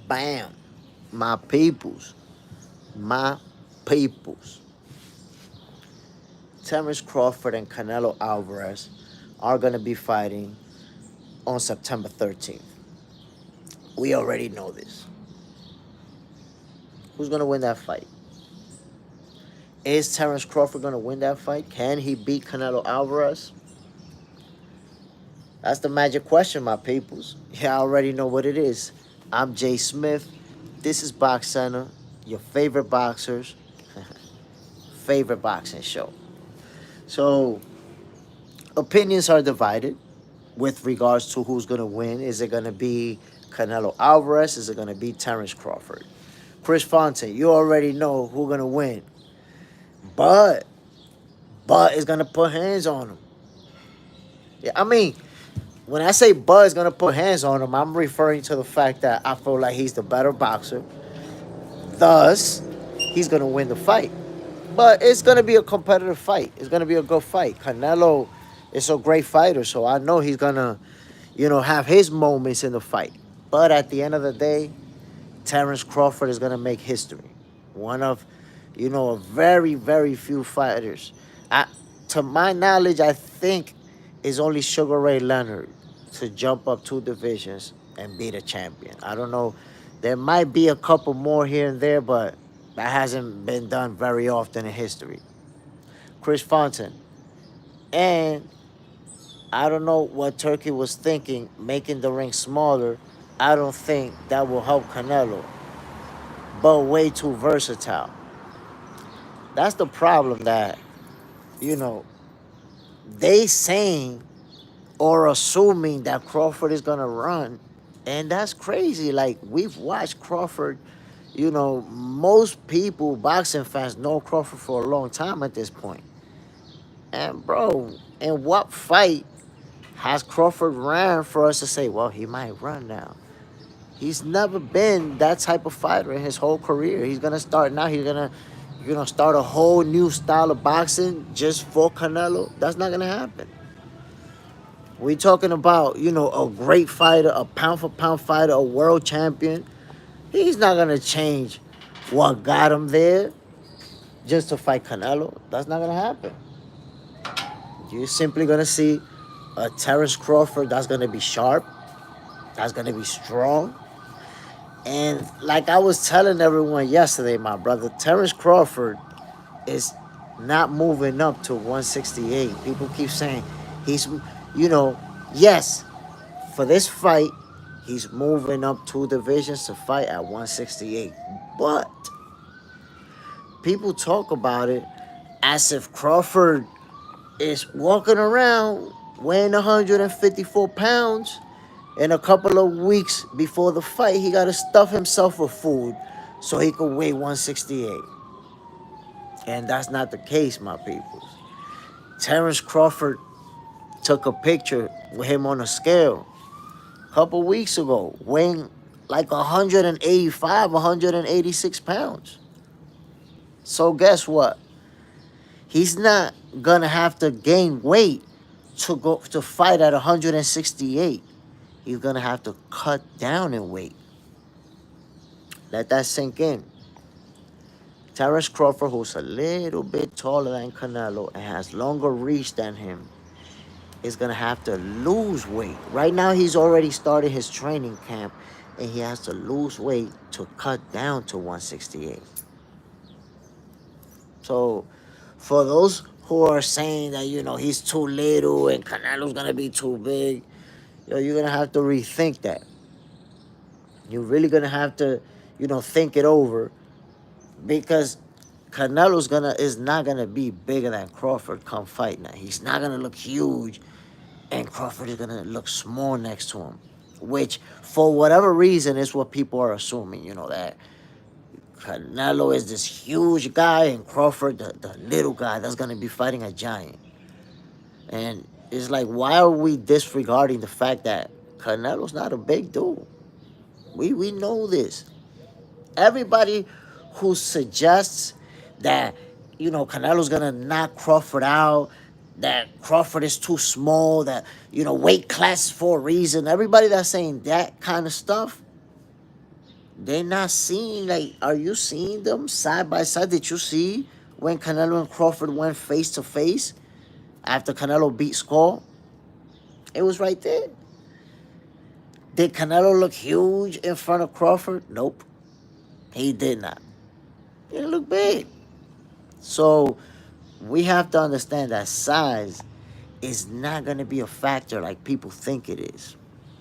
Bam. My peoples. My peoples. Terence Crawford and Canelo Alvarez are going to be fighting on September 13th. We already know this. Who's going to win that fight? Is Terence Crawford going to win that fight? Can he beat Canelo Alvarez? That's the magic question, my peoples. Yeah, I already know what it is. I'm Jay Smith. This is Box Center, your favorite boxers, favorite boxing show. So, opinions are divided with regards to who's going to win. Is it going to be Canelo Alvarez? Is it going to be Terence Crawford? Chris Fontaine, you already know who's going to win. But is going to put hands on him. Yeah, I mean, when I say Bud is going to put hands on him, I'm referring to the fact that I feel like he's the better boxer. Thus, he's going to win the fight. But it's going to be a competitive fight. It's going to be a good fight. Canelo is a great fighter, so I know he's going to, have his moments in the fight. But at the end of the day, Terence Crawford is going to make history. One of, a very, very few fighters. To my knowledge, I think it's only Sugar Ray Leonard to jump up 2 divisions and be the champion. I don't know. There might be a couple more here and there, but that hasn't been done very often in history. Chris Fontaine. And I don't know what Turkey was thinking, making the ring smaller. I don't think that will help Canelo. But way too versatile. That's the problem that, they saying or assuming that Crawford is going to run. And that's crazy. Like, we've watched Crawford. Most people, boxing fans, know Crawford for a long time at this point. And, bro, in what fight has Crawford ran for us to say, well, he might run now? He's never been that type of fighter in his whole career. He's going to start now. He's going to start a whole new style of boxing just for Canelo. That's not going to happen. We talking about, a great fighter, a pound-for-pound fighter, a world champion. He's not going to change what got him there just to fight Canelo. That's not going to happen. You're simply going to see a Terence Crawford that's going to be sharp, that's going to be strong. And like I was telling everyone yesterday, my brother, Terence Crawford is not moving up to 168. People keep saying he's, yes, for this fight, he's moving up 2 divisions to fight at 168. But people talk about it as if Crawford is walking around weighing 154 pounds. In a couple of weeks before the fight, he got to stuff himself with food so he could weigh 168. And that's not the case, my people. Terence Crawford took a picture with him on a scale a couple weeks ago, weighing like 185, 186 pounds. So guess what? He's not going to have to gain weight to fight at 168. He's going to have to cut down in weight. Let that sink in. Terence Crawford, who's a little bit taller than Canelo and has longer reach than him, is going to have to lose weight. Right now, he's already started his training camp, and he has to lose weight to cut down to 168. So, for those who are saying that, he's too little and Canelo's going to be too big, you're going to have to rethink that. You're really going to have to, think it over, because Canelo's is not going to be bigger than Crawford come fight night. He's not going to look huge, and Crawford is going to look small next to him, which, for whatever reason, is what people are assuming, that Canelo is this huge guy and Crawford, the little guy that's going to be fighting a giant. And it's like, why are we disregarding the fact that Canelo's not a big dude? We know this. Everybody who suggests that, Canelo's going to knock Crawford out, that Crawford is too small, that, weight class for a reason. Everybody that's saying that kind of stuff, They're not seeing, like, are you seeing them side by side? Did you see when Canelo and Crawford went face to face after Canelo beat Skull? It was right there. Did Canelo look huge in front of Crawford? Nope, he did not. He didn't look big. So we have to understand that size is not going to be a factor like people think it is.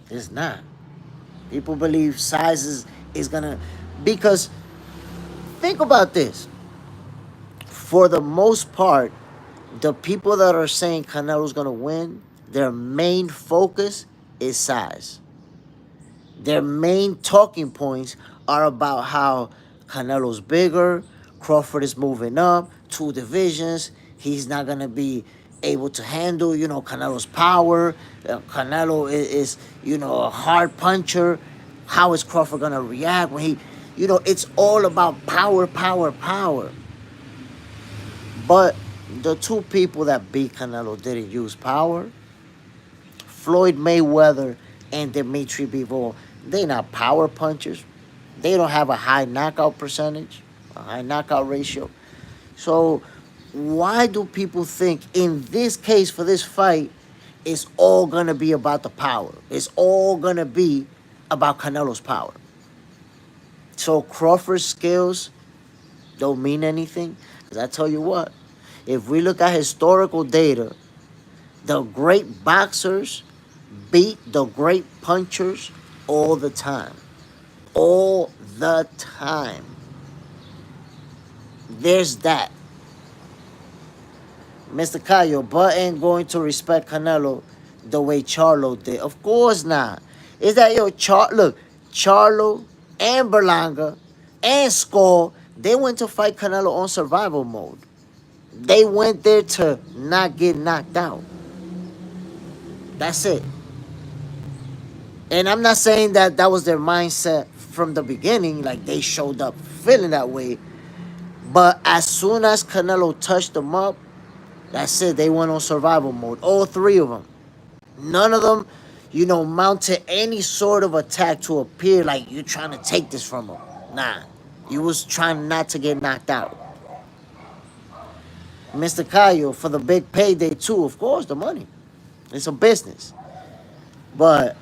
It's not. People believe size is going to, because think about this. For the most part, the people that are saying Canelo's going to win, their main focus is size. Their main talking points are about how Canelo's bigger, Crawford is moving up, two divisions, he's not going to be able to handle, Canelo's power. Canelo is, a hard puncher. How is Crawford going to react when he, it's all about power, power, power. But the two people that beat Canelo didn't use power. Floyd Mayweather and Dimitri Bivol, they're not power punchers. They don't have a high knockout percentage, a high knockout ratio. So why do people think in this case for this fight, it's all gonna be about the power? It's all gonna be about Canelo's power. So Crawford's skills don't mean anything. Because I tell you what, if we look at historical data, the great boxers beat the great punchers all the time. All the time. There's that. Mr. Cayo, but ain't going to respect Canelo the way Charlo did. Of course not. Is that, look, Charlo and Berlanga and Skull, they went to fight Canelo on survival mode. They went there to not get knocked out. That's it. And I'm not saying that that was their mindset from the beginning, like they showed up feeling that way. But as soon as Canelo touched them up, that's it. They went on survival mode. All three of them. None of them, mounted any sort of attack to appear like you're trying to take this from them. Nah. You was trying not to get knocked out. Mr. Cayo, for the big payday too, of course, the money. It's a business. But,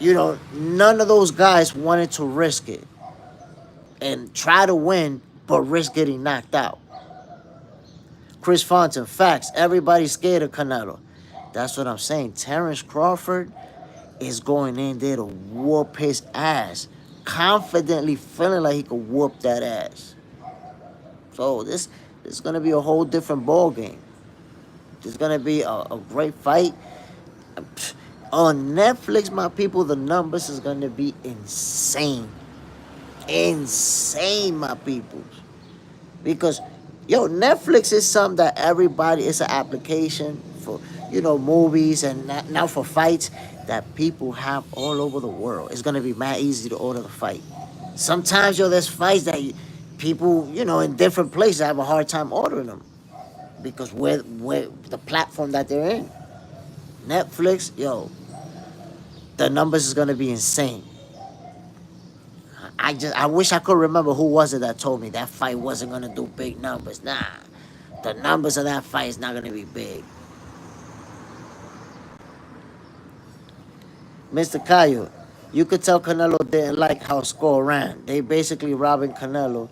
none of those guys wanted to risk it and try to win, but risk getting knocked out. Chris Fontaine, facts. Everybody's scared of Canelo. That's what I'm saying. Terence Crawford is going in there to whoop his ass, confidently feeling like he could whoop that ass. So this is going to be a whole different ball game. It's going to be a great fight. On Netflix, my people, the numbers is going to be insane. Insane, my people. Because, Netflix is something that everybody, it's an application for, movies and now for fights that people have all over the world. It's going to be mad easy to order the fight. Sometimes, there's fights that people, in different places have a hard time ordering them because where the platform that they're in. Netflix, the numbers is going to be insane. I wish I could remember who was it that told me that fight wasn't going to do big numbers. Nah, the numbers of that fight is not going to be big. Mr. Cayo, you could tell Canelo didn't like how Skull ran. They basically robbing Canelo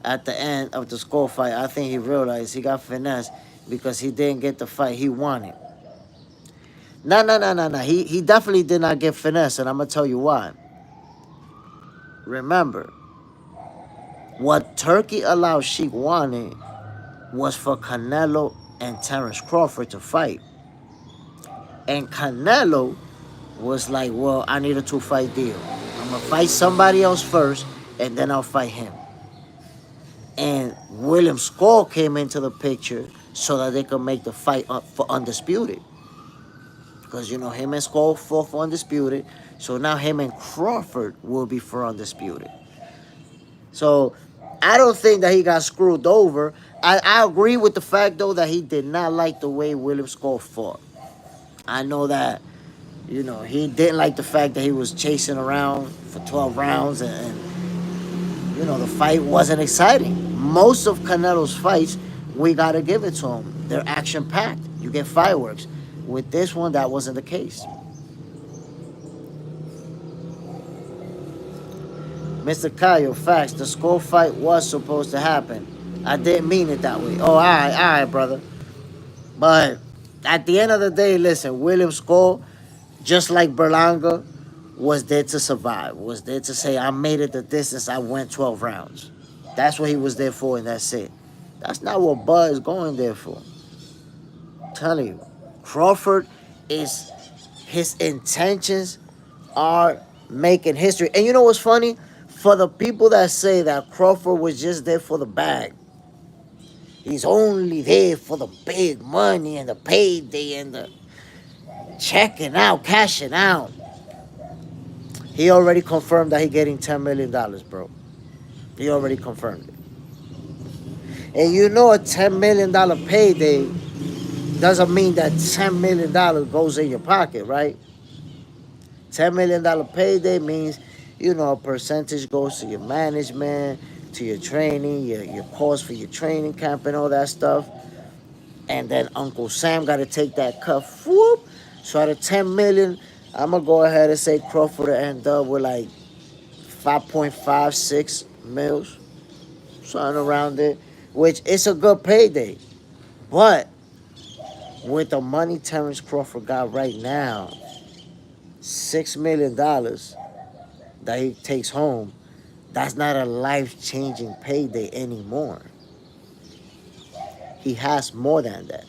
at the end of the Skull fight. I think he realized he got finessed because he didn't get the fight he wanted. No. He definitely did not get finessed, and I'm going to tell you why. Remember, what Turkey allowed Sheik wanted was for Canelo and Terence Crawford to fight. And Canelo was like, well, I need a 2-fight deal. I'm going to fight somebody else first, and then I'll fight him. And William Skull came into the picture so that they could make the fight up for Undisputed. Because, him and Skull fought for Undisputed. So now him and Crawford will be for Undisputed. So I don't think that he got screwed over. I agree with the fact, though, that he did not like the way William Skull fought. I know that, he didn't like the fact that he was chasing around for 12 rounds and the fight wasn't exciting. Most of Canelo's fights, we gotta give it to him. They're action packed. You get fireworks. With this one, that wasn't the case. Mr. Cayo, facts. The skull fight was supposed to happen. I didn't mean it that way. Oh, all right, brother. But at the end of the day, listen, William Skull, just like Berlanga, was there to survive. Was there to say, I made it the distance. I went 12 rounds. That's what he was there for, and that's it. That's not what Bud is going there for. I'm telling you, Crawford is his intentions are making history. And you know what's funny? For the people that say that Crawford was just there for the bag, he's only there for the big money and the payday and the checking out, cashing out. He already confirmed that he getting $10 million, bro. He already confirmed it. And you know a $10 million payday doesn't mean that $10 million goes in your pocket, right? $10 million payday means, a percentage goes to your management, to your training, your cost for your training camp and all that stuff. And then Uncle Sam got to take that cut. Whoop. So out of 10 million, I'm going to go ahead and say Crawford will end up with like 5.56 mils, something around it, which is a good payday. But with the money Terence Crawford got right now, $6 million that he takes home, that's not a life-changing payday anymore. He has more than that.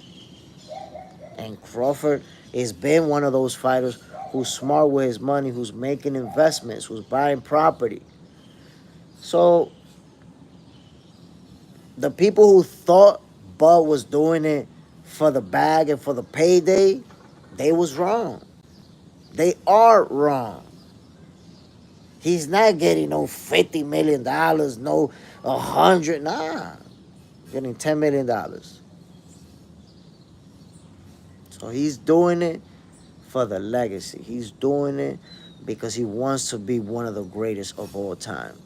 And Crawford has been one of those fighters who's smart with his money, who's making investments, who's buying property. So the people who thought Bud was doing it for the bag and for the payday, they was wrong. They are wrong. He's not getting no $50 million, no 100, nah. Getting $10 million. So he's doing it for the legacy. He's doing it because he wants to be one of the greatest of all time.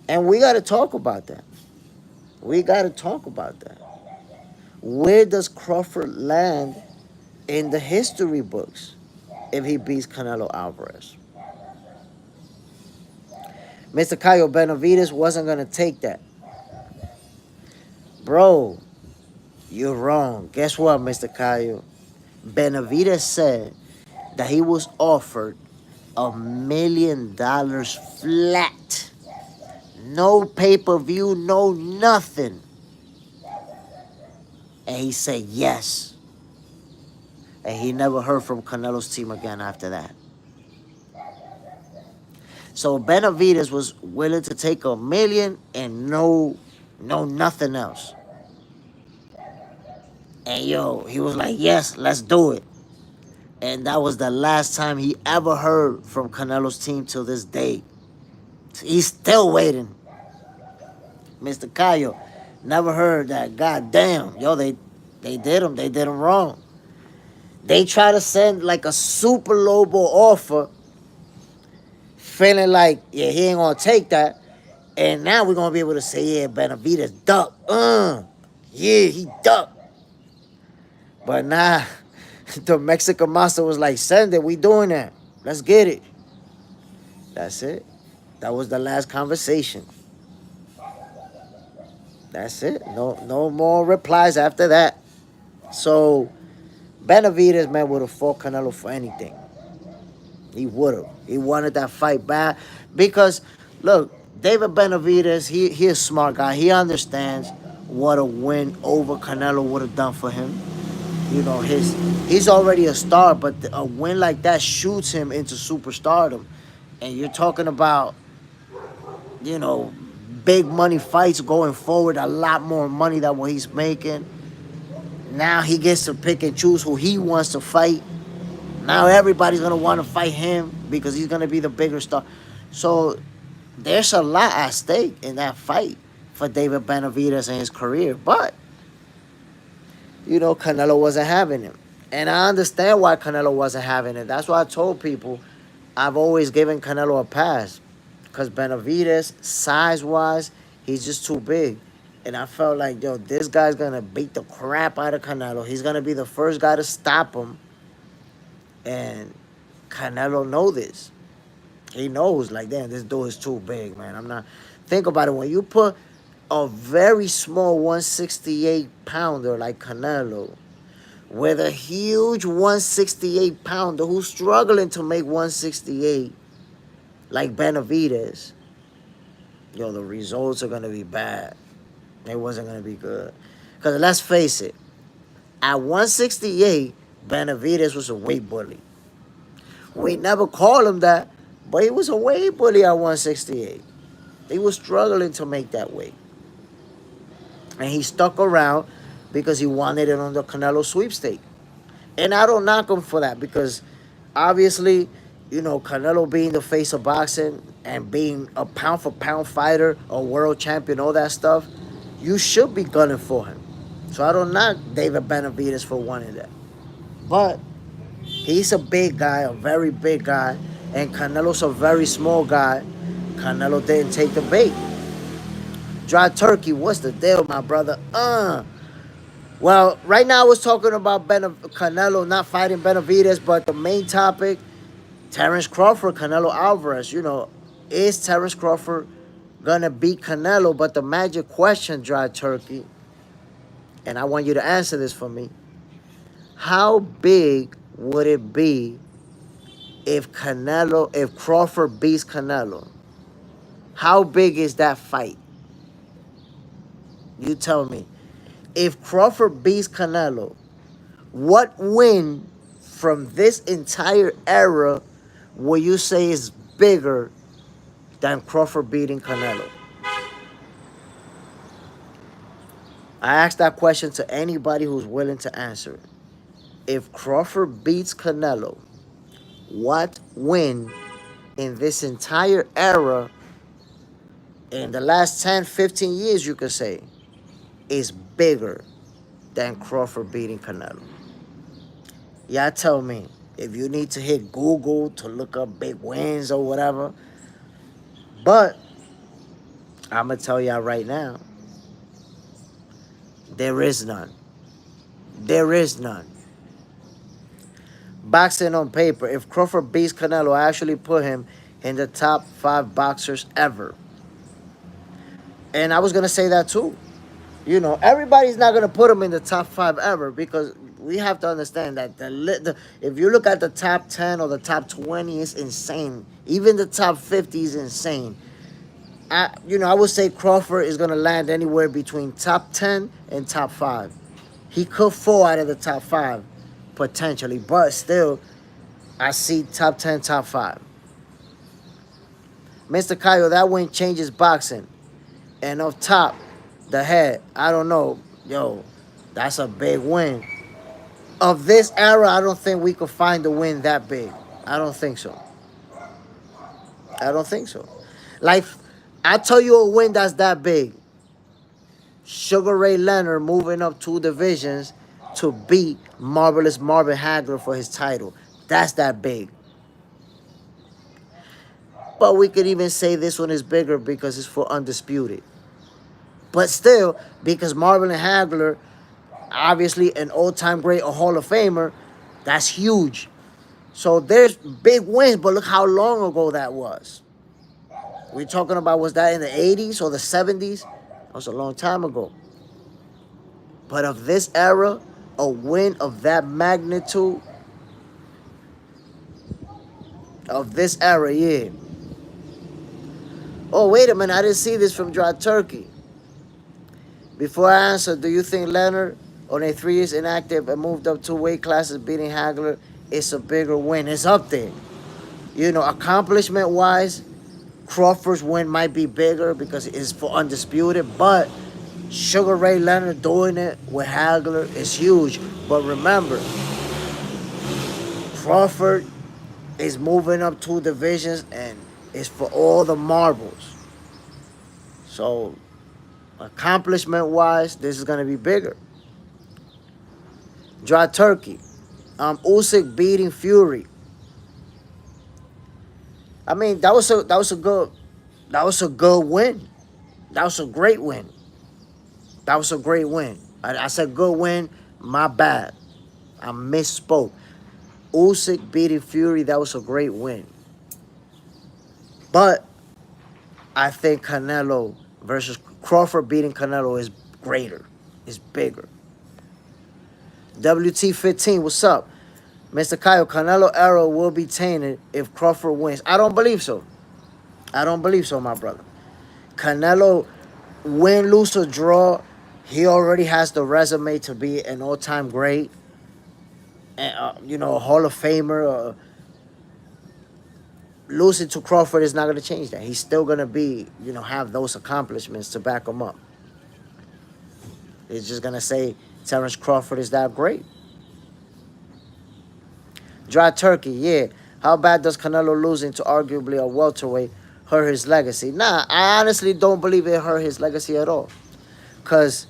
And we got to talk about that. We got to talk about that. Where does Crawford land in the history books if he beats Canelo Alvarez? Mr. Cayo, Benavidez wasn't going to take that. Bro, you're wrong. Guess what, Mr. Cayo? Benavidez said that he was offered $1 million flat. No pay-per-view, no nothing. And he said yes. And he never heard from Canelo's team again after that. So Benavidez was willing to take $1 million and no nothing else. And he was like, yes, let's do it. And that was the last time he ever heard from Canelo's team till this day. He's still waiting. Mr. Cayo never heard that. God damn. They did him wrong. They try to send like a super low ball offer, feeling like, yeah, he ain't gonna take that. And now we're gonna be able to say, yeah, Benavidez duck. Yeah, he ducked. But nah, the Mexican master was like, send it, we doing that. Let's get it. That's it. That was the last conversation. That's it. No more replies after that. So Benavidez, man, would have fought Canelo for anything. He would have. He wanted that fight bad. Because, look, David Benavidez, he a smart guy. He understands what a win over Canelo would have done for him. He's already a star, but a win like that shoots him into superstardom. And you're talking about, big money fights going forward, a lot more money than what he's making. Now he gets to pick and choose who he wants to fight. Now everybody's going to want to fight him because he's going to be the bigger star. So there's a lot at stake in that fight for David Benavidez and his career. But, Canelo wasn't having it. And I understand why Canelo wasn't having it. That's why I told people I've always given Canelo a pass. Because Benavidez, size-wise, he's just too big. And I felt like, yo, this guy's going to beat the crap out of Canelo. He's going to be the first guy to stop him. And Canelo know this. He knows, like, damn, this dude is too big, man. I'm not... Think about it. When you put a very small 168-pounder like Canelo with a huge 168-pounder who's struggling to make 168 like Benavidez, yo, the results are going to be bad. It wasn't going to be good. Because let's face it, at 168, Benavidez was a weight bully. We never called him that, but he was a weight bully at 168. He was struggling to make that weight. And he stuck around because he wanted it on the Canelo sweepstake. And I don't knock him for that because obviously, you know, Canelo being the face of boxing and being a pound-for-pound fighter, a world champion, all that stuff, you should be gunning for him. So I don't knock David Benavidez for wanting that. But he's a big guy, a very big guy, and Canelo's a very small guy. Canelo didn't take the bait. Dry turkey, what's the deal, my brother? Well, right now I was talking about Canelo not fighting Benavidez, but the main topic, Terence Crawford, Canelo Alvarez. You know, is Terence Crawford gonna beat Canelo? But the magic question, Dry Turkey, and I want you to answer this for me. How big would it be if Crawford beats Canelo? How big is that fight? You tell me. If Crawford beats Canelo, what win from this entire era will you say is bigger than Crawford beating Canelo? I asked that question to anybody who's willing to answer it. If Crawford beats Canelo, what win in this entire era, in the last 10, 15 years, you could say, is bigger than Crawford beating Canelo? Y'all tell me. If you need to hit Google to look up big wins or whatever. But I'm going to tell y'all right now, there is none. There is none. Boxing on paper, if Crawford beats Canelo, I actually put him in the top 5 boxers ever. And I was going to say that too. You know, everybody's not going to put him in the top 5 ever because we have to understand that if you look at the top 10 or the top 20, it's insane. Even the top 50 is insane. I would say Crawford is going to land anywhere between top 10 and top 5. He could fall out of the top 5, potentially. But still, I see top 10, top 5. Mr. Kyle, that win changes boxing. And up top, the head, I don't know. Yo, that's a big win. Of this era, I don't think we could find a win that big. I don't think so. I don't think so. Like, I tell you a win that's that big. Sugar Ray Leonard moving up 2 divisions to beat Marvelous Marvin Hagler for his title. That's that big. But we could even say this one is bigger because it's for undisputed. But still, because Marvin Hagler, obviously an all-time great, a Hall of Famer, that's huge. So there's big wins, but look how long ago that was. We're talking about, was that in the 80s or the 70s? That was a long time ago. But of this era, a win of that magnitude, of this era, yeah. Oh, wait a minute, I didn't see this from Dry Turkey. Before I answer, do you think Leonard, only 3 years inactive and moved up 2 weight classes, beating Hagler, is a bigger win? It's up there. You know, accomplishment-wise, Crawford's win might be bigger because it's for undisputed, but Sugar Ray Leonard doing it with Hagler is huge. But remember, Crawford is moving up 2 divisions and it's for all the marbles. So, accomplishment-wise, this is going to be bigger. Dry Turkey. Usyk beating Fury. I mean, that was a good That was a good win. That was a great win. That was a great win. I said good win. My bad. I misspoke. Usyk beating Fury, that was a great win. But I think Canelo versus Crawford beating Canelo is greater, is bigger. WT15, what's up? Mr. Kyle, Canelo era will be tainted if Crawford wins. I don't believe so. I don't believe so, my brother. Canelo, win, lose, or draw, he already has the resume to be an all-time great, and a Hall of Famer. Losing to Crawford is not going to change that. He's still going to be, have those accomplishments to back him up. It's just going to say Terence Crawford is that great. Dry turkey, yeah. How bad does Canelo losing to arguably a welterweight hurt his legacy? Nah, I honestly don't believe it hurt his legacy at all. Because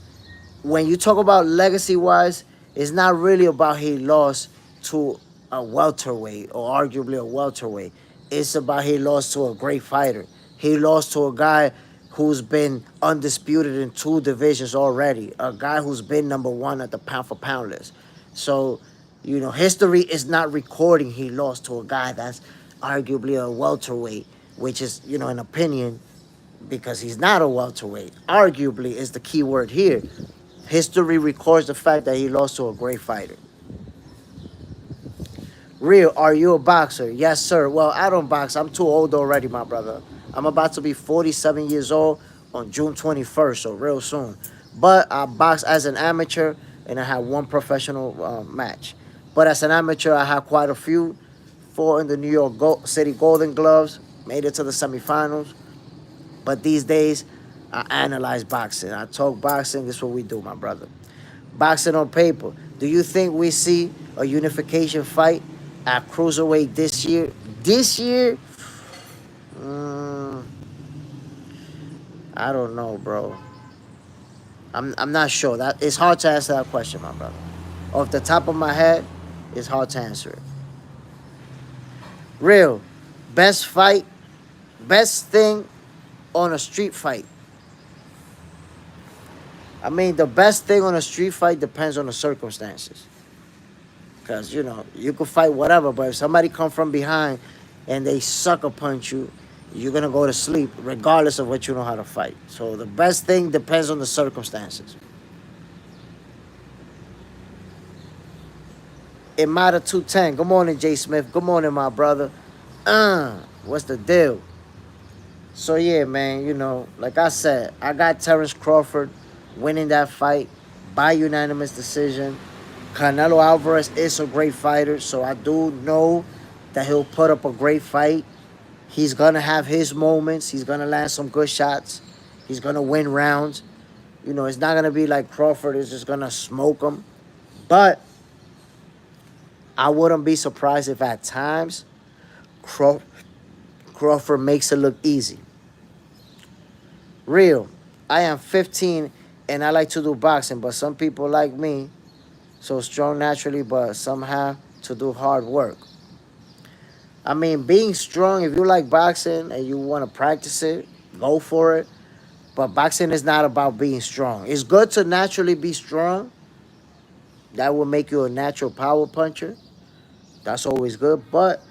when you talk about legacy-wise, it's not really about he lost to a welterweight or arguably a welterweight. It's about he lost to a great fighter. He lost to a guy who's been undisputed in 2 divisions already. A guy who's been #1 at the pound-for-pound list. So, history is not recording he lost to a guy that's arguably a welterweight, which is, an opinion because he's not a welterweight. Arguably is the key word here. History records the fact that he lost to a great fighter. Real, are you a boxer? Yes, sir. Well, I don't box. I'm too old already, my brother. I'm about to be 47 years old on June 21st, so real soon. But I box as an amateur, and I had 1 professional match. But as an amateur, I had quite a few. 4 in the New York City Golden Gloves. Made it to the semifinals. But these days, I analyze boxing. I talk boxing. This is what we do, my brother. Boxing on paper. Do you think we see a unification fight at cruiserweight this year? This year? I don't know, bro. I'm not sure. It's hard to answer that question, my brother. Off the top of my head, it's hard to answer it. Real. Best fight. Best thing on a street fight. I mean, the best thing on a street fight depends on the circumstances. Because, you could fight whatever, but if somebody come from behind and they sucker punch you, you're going to go to sleep regardless of what you know how to fight. So the best thing depends on the circumstances. Imada 210. Good morning, Jay Smith. Good morning, my brother. What's the deal? So, yeah, man, like I said, I got Terence Crawford winning that fight by unanimous decision. Canelo Alvarez is a great fighter, so I do know that he'll put up a great fight. He's going to have his moments. He's going to land some good shots. He's going to win rounds. It's not going to be like Crawford is just going to smoke him. But I wouldn't be surprised if at times Crawford makes it look easy. Real. I am 15 and I like to do boxing, but some people like me, so strong naturally, but some have to do hard work. I mean, being strong, if you like boxing and you want to practice it, go for it. But boxing is not about being strong. It's good to naturally be strong. That will make you a natural power puncher. That's always good. But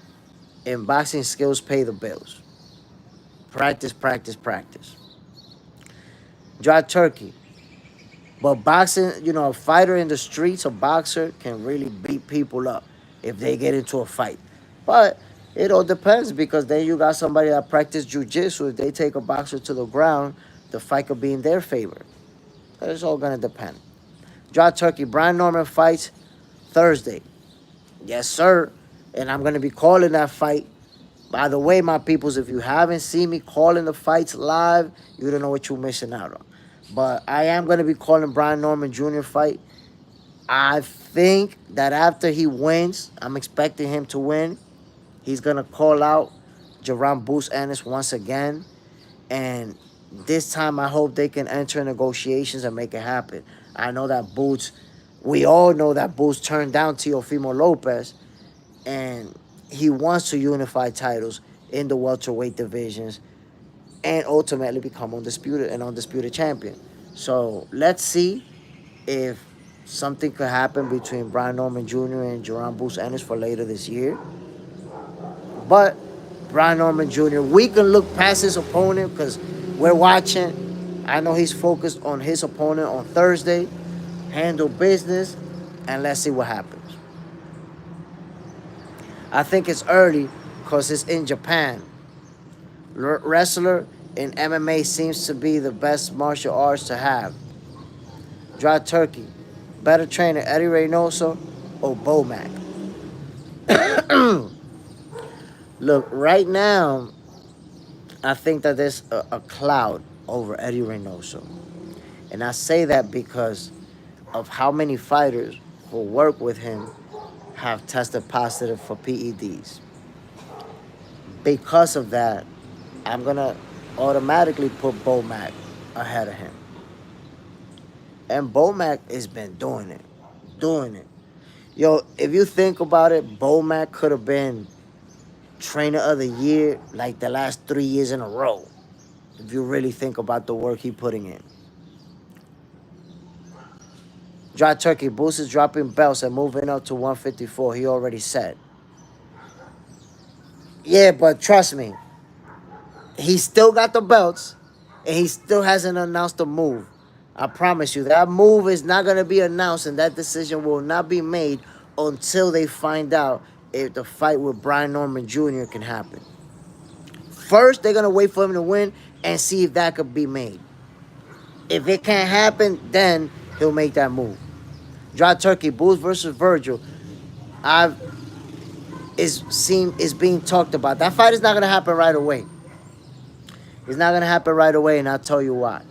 in boxing, skills pay the bills. Practice, practice, practice. Dry turkey. But boxing, a fighter in the streets, a boxer, can really beat people up if they get into a fight. But it all depends, because then you got somebody that practice jiu-jitsu. If they take a boxer to the ground, the fight could be in their favor. It's all going to depend. Dry turkey. Brian Norman fights Thursday. Yes, sir. And I'm going to be calling that fight. By the way, my peoples, if you haven't seen me calling the fights live, you don't know what you're missing out on. But I am going to be calling Brian Norman Jr. fight. I think that after he wins, I'm expecting him to win. He's going to call out Jerome Boots Ennis once again. And this time, I hope they can enter negotiations and make it happen. I know that Boots, we all know that Boots turned down Teofimo Lopez. And he wants to unify titles in the welterweight divisions. and ultimately become undisputed champion. So let's see if something could happen between Brian Norman Jr. and Jerome Bruce Ennis for later this year. But Brian Norman Jr., we can look past his opponent because we're watching. I know he's focused on his opponent on Thursday. Handle business, and let's see what happens. I think it's early because it's in Japan. Wrestler in MMA seems to be the best martial arts to have. Dry turkey. Better trainer, Eddie Reynoso or Bomac? Look, right now, I think that there's a cloud over Eddie Reynoso. And I say that because of how many fighters who work with him have tested positive for PEDs. Because of that, I'm going to automatically put Bomac ahead of him. And Bomac has been doing it. Doing it. Yo, if you think about it, Bomac could have been trainer of the year like the last 3 years in a row. If you really think about the work he putting in. Dry turkey, Boost is dropping belts and moving up to 154. He already said. Yeah, but trust me, he still got the belts, and he still hasn't announced the move. I promise you, that move is not going to be announced, and that decision will not be made until they find out if the fight with Brian Norman Jr. can happen. First, they're going to wait for him to win and see if that could be made. If it can't happen, then he'll make that move. Dry turkey, Bulls versus Virgil. Is being talked about. That fight is not going to happen right away. It's not going to happen right away, and I'll tell you why.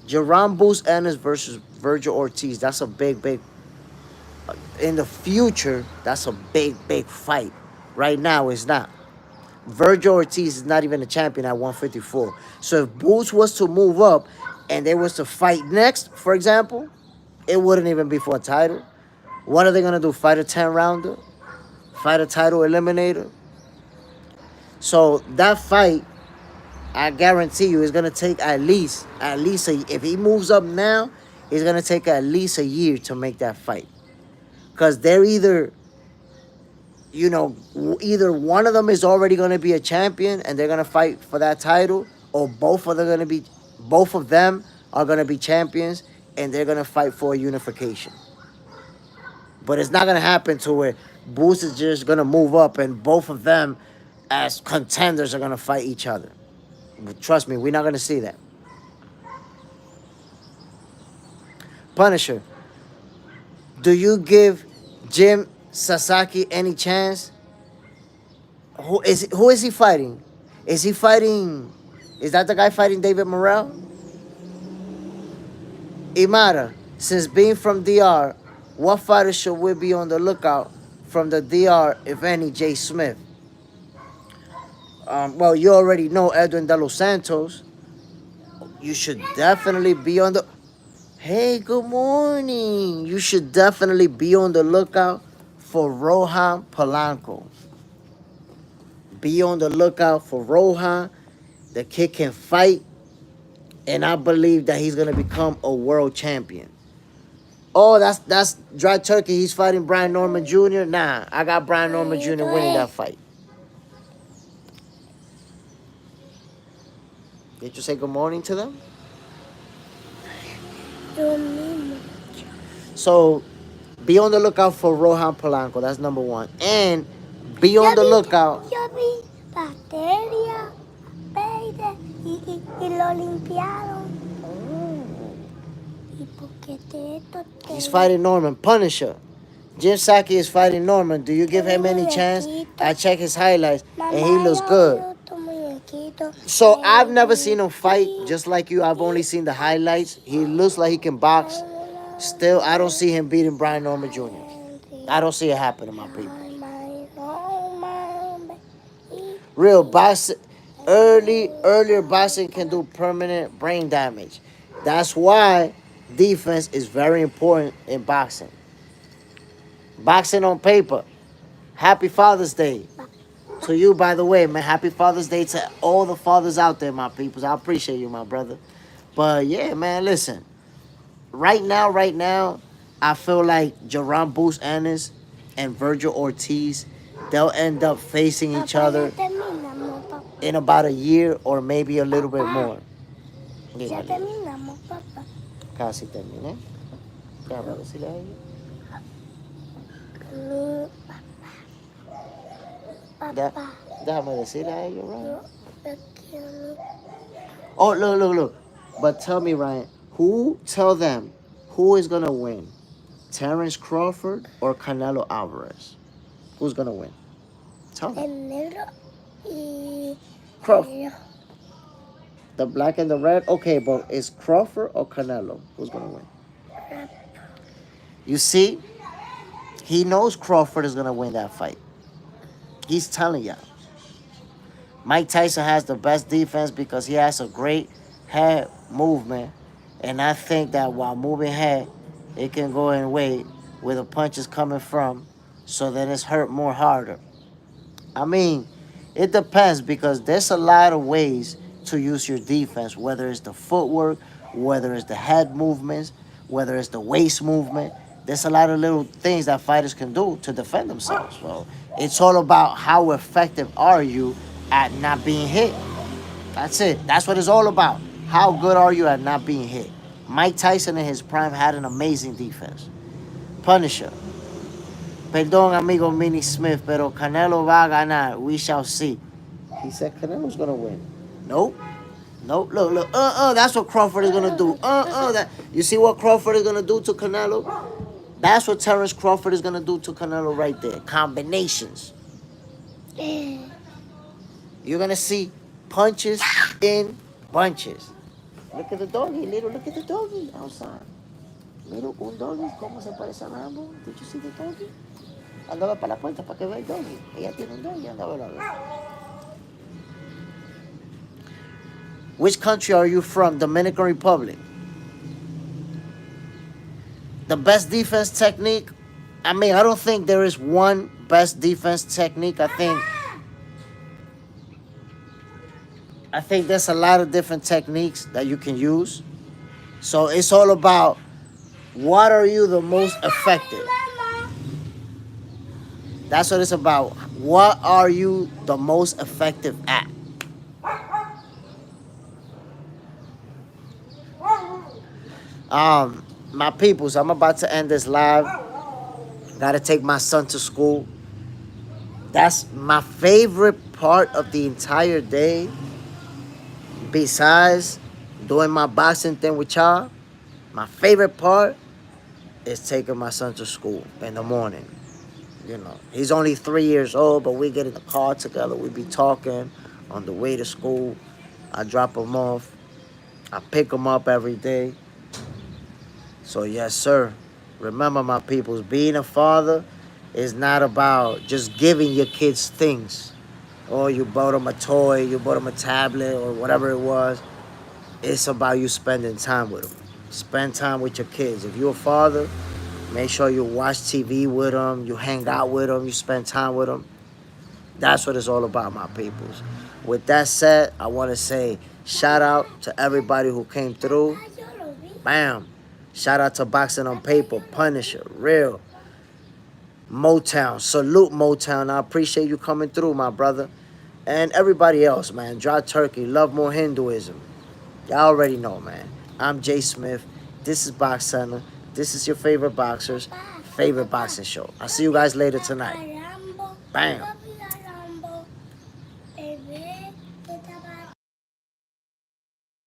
Jerome Bruce Ennis versus Virgil Ortiz. That's a big, in the future, that's a big fight. Right now, it's not. Virgil Ortiz is not even a champion at 154. So if Bruce was to move up and they was to fight next, for example, it wouldn't even be for a title. What are they going to do? Fight a 10-rounder? Fight a title eliminator? So that fight, I guarantee you, is going to take at least if he moves up now, it's going to take at least a year to make that fight. Because they're either one of them is already going to be a champion and they're going to fight for that title, or both of them are going to be champions and they're going to fight for a unification. But it's not going to happen to where Boost is just going to move up and both of them as contenders are going to fight each other. But trust me, we're not going to see that. Punisher, do you give Jim Sasaki any chance? Who is he fighting? Is that the guy fighting David Morrell? Imara, since being from DR, what fighters should we be on the lookout from the DR, if any? Jay Smith. Well, you already know Edwin De Los Santos. You should definitely be on the... Hey, good morning. You should definitely be on the lookout for Rohan Polanco. Be on the lookout for Rohan. The kid can fight. And I believe that he's going to become a world champion. Oh, that's Dry Turkey. He's fighting Brian Norman Jr. Nah, I got Brian Norman Jr. winning that fight. Did you say good morning to them? So, be on the lookout for Rohan Polanco. That's number one. And be on the lookout. Yo vi bacteria, peide, y lo limpiaron. ¿Y por qué esto? He's fighting Norman. Punisher. Jim Saki is fighting Norman. Do you give him any chance? I check his highlights, and he looks good. So I've never seen him fight, just like you. I've only seen the highlights. He looks like he can box. Still, I don't see him beating Brian Norman Jr. I don't see it happening, my people. Real boxing, earlier boxing can do permanent brain damage. That's why defense is very important in boxing. Boxing on paper. Happy Father's Day. To you, by the way, man. Happy Father's Day to all the fathers out there, my peoples. I appreciate you, my brother. But yeah, man, listen. Right now, I feel like Jerron Boots Ennis and Virgil Ortiz, they'll end up facing each Papá, other ya terminamos, papá. in about a year or maybe a little bit more. Ya Dígale, terminamos, papá. casi terminé. Déjame decirle a ella. Mi Da- papá. Déjame decirle a ella, Ryan. Yo quiero. Oh, look. But tell me, Ryan, tell them, who is going to win? Terence Crawford or Canelo Alvarez? Who's going to win? Tell them. El negro y Crawford. The black and the red? Okay, but is Crawford or Canelo? Who's going to win? You see, he knows Crawford is going to win that fight. He's telling y'all. Mike Tyson has the best defense because he has a great head movement. And I think that while moving head, it can go in way where the punch is coming from, so then it's hurt more harder. I mean, it depends because there's a lot of ways to use your defense, whether it's the footwork, whether it's the head movements, whether it's the waist movement. There's a lot of little things that fighters can do to defend themselves. Well, it's all about how effective are you at not being hit. That's it. That's what it's all about. How good are you at not being hit? Mike Tyson in his prime had an amazing defense. Punisher. Perdón, amigo Minnie Smith, pero Canelo va a ganar. We shall see. He said Canelo's going to win. Nope. Look. That's what Crawford is going to do. That. You see what Crawford is going to do to Canelo? That's what Terence Crawford is going to do to Canelo right there. Combinations. You're going to see punches in bunches. Look at the doggy, little. Look at the doggy outside. Little, un doggy. ¿Cómo se parece a Rambo? Did you see the doggy? Andaba para la puerta para que vea el doggy. Ella tiene un doggy. Andaba a ver. Which country are you from? Dominican Republic. The best defense technique? I mean, I don't think there is one best defense technique. I think there's a lot of different techniques that you can use. So it's all about what are you the most effective? That's what it's about. What are you the most effective at? My peoples, I'm about to end this live. Gotta take my son to school. That's my favorite part of the entire day. Besides doing my boxing thing with y'all, my favorite part is taking my son to school in the morning. You know, he's only 3 years old, but we get in the car together. We be talking on the way to school. I drop him off. I pick him up every day. So yes, sir. Remember, my peoples, being a father is not about just giving your kids things. Or you bought them a toy, you bought them a tablet, or whatever it was. It's about you spending time with them. Spend time with your kids. If you're a father, make sure you watch TV with them, you hang out with them, you spend time with them. That's what it's all about, my peoples. With that said, I want to say shout out to everybody who came through. Bam. Shout out to Boxing on Paper, Punisher, Real, Motown. Salute Motown. I appreciate you coming through, my brother. And everybody else, man. Dry Turkey, Love More Hinduism. Y'all already know, man. I'm Jay Smith. This is Box Center. This is your favorite boxer's favorite boxing show. I'll see you guys later tonight. Bam.